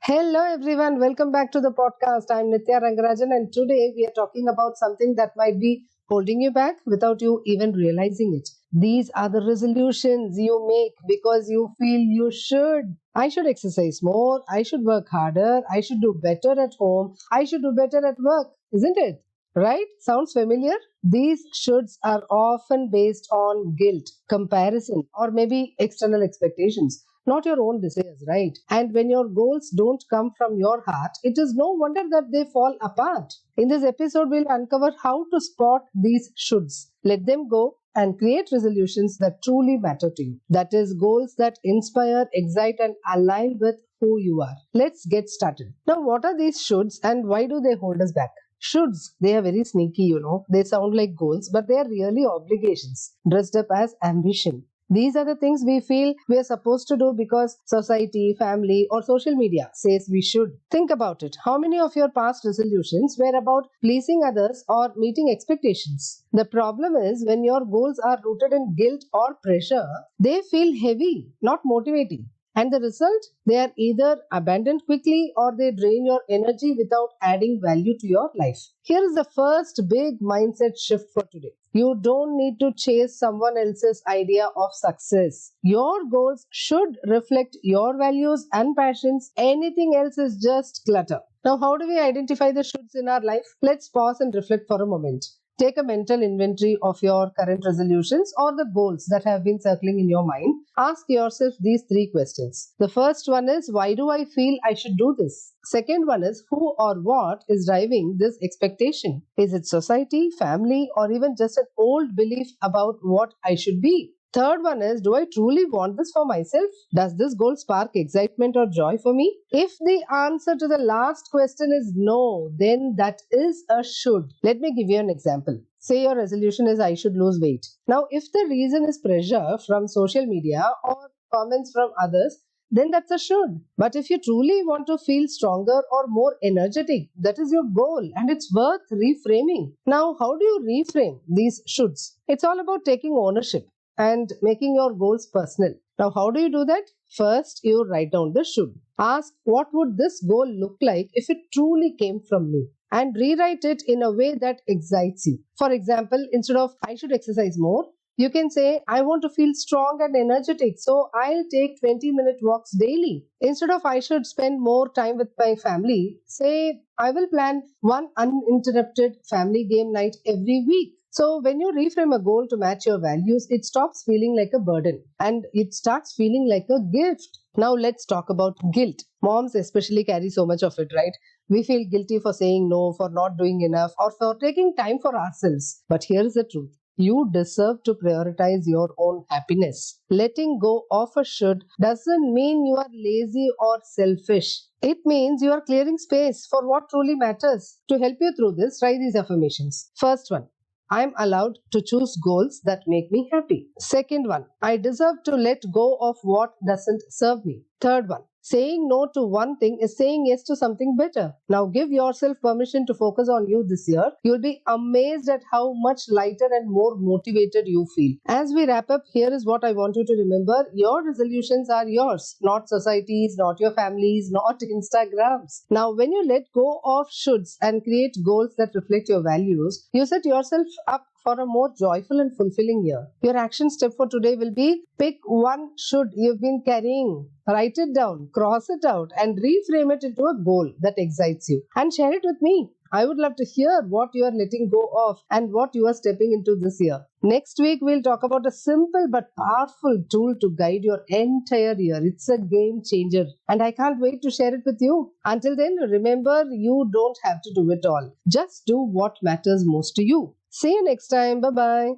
Hello everyone, welcome back to the podcast. I'm Nitya Rangarajan and today we are talking about something that might be holding you back without you even realizing it. These are the resolutions you make because you feel you should. I should exercise more, I should work harder, I should do better at home, I should do better at work, isn't it? Right? Sounds familiar? These shoulds are often based on guilt, comparison, or maybe external expectations, not your own desires, right? And when your goals don't come from your heart, it is no wonder that they fall apart. In this episode, we'll uncover how to spot these shoulds, let them go, and create resolutions that truly matter to you. That is, goals that inspire, excite, and align with who you are. Let's get started. Now, what are these shoulds and why do they hold us back? Shoulds, they are very sneaky. They sound like goals, but they are really obligations dressed up as ambition. These are the things we feel we are supposed to do because society, family, or social media says we should. Think about it. How many of your past resolutions were about pleasing others or meeting expectations? The problem is when your goals are rooted in guilt or pressure, they feel heavy, not motivating. And the result? They are either abandoned quickly or they drain your energy without adding value to your life. Here is the first big mindset shift for today. You don't need to chase someone else's idea of success. Your goals should reflect your values and passions. Anything else is just clutter. Now, how do we identify the shoulds in our life? Let's pause and reflect for a moment. Take a mental inventory of your current resolutions or the goals that have been circling in your mind. Ask yourself these three questions. The first one is, why do I feel I should do this? Second one is, who or what is driving this expectation? Is it society, family, or even just an old belief about what I should be? Third one is, do I truly want this for myself? Does this goal spark excitement or joy for me? If the answer to the last question is no, then that is a should. Let me give you an example. Say your resolution is I should lose weight. Now, if the reason is pressure from social media or comments from others, then that's a should. But if you truly want to feel stronger or more energetic, that is your goal and it's worth reframing. Now, how do you reframe these shoulds? It's all about taking ownership and making your goals personal. Now, how do you do that? First, you write down the should. Ask, what would this goal look like if it truly came from me? And rewrite it in a way that excites you. For example, instead of I should exercise more, you can say, I want to feel strong and energetic, so I'll take 20-minute walks daily. Instead of I should spend more time with my family, say, I will plan one uninterrupted family game night every week. So when you reframe a goal to match your values, it stops feeling like a burden and it starts feeling like a gift. Now let's talk about guilt. Moms especially carry so much of it, right? We feel guilty for saying no, for not doing enough, or for taking time for ourselves. But here's the truth. You deserve to prioritize your own happiness. Letting go of a should doesn't mean you are lazy or selfish. It means you are clearing space for what truly matters. To help you through this, try these affirmations. First one, I'm allowed to choose goals that make me happy. Second one, I deserve to let go of what doesn't serve me. Third one, saying no to one thing is saying yes to something better. Now give yourself permission to focus on you this year. You'll be amazed at how much lighter and more motivated you feel. As we wrap up, here is what I want you to remember. Your resolutions are yours, not society's, not your family's, not Instagram's. Now, when you let go of shoulds and create goals that reflect your values, you set yourself up for a more joyful and fulfilling year. Your action step for today will be pick one should you've been carrying, write it down, cross it out, and reframe it into a goal that excites you. And share it with me. I would love to hear what you are letting go of and what you are stepping into this year. Next week, we'll talk about a simple but powerful tool to guide your entire year. It's a game changer, and I can't wait to share it with you. Until then, remember, you don't have to do it all. Just do what matters most to you. See you next time. Bye bye.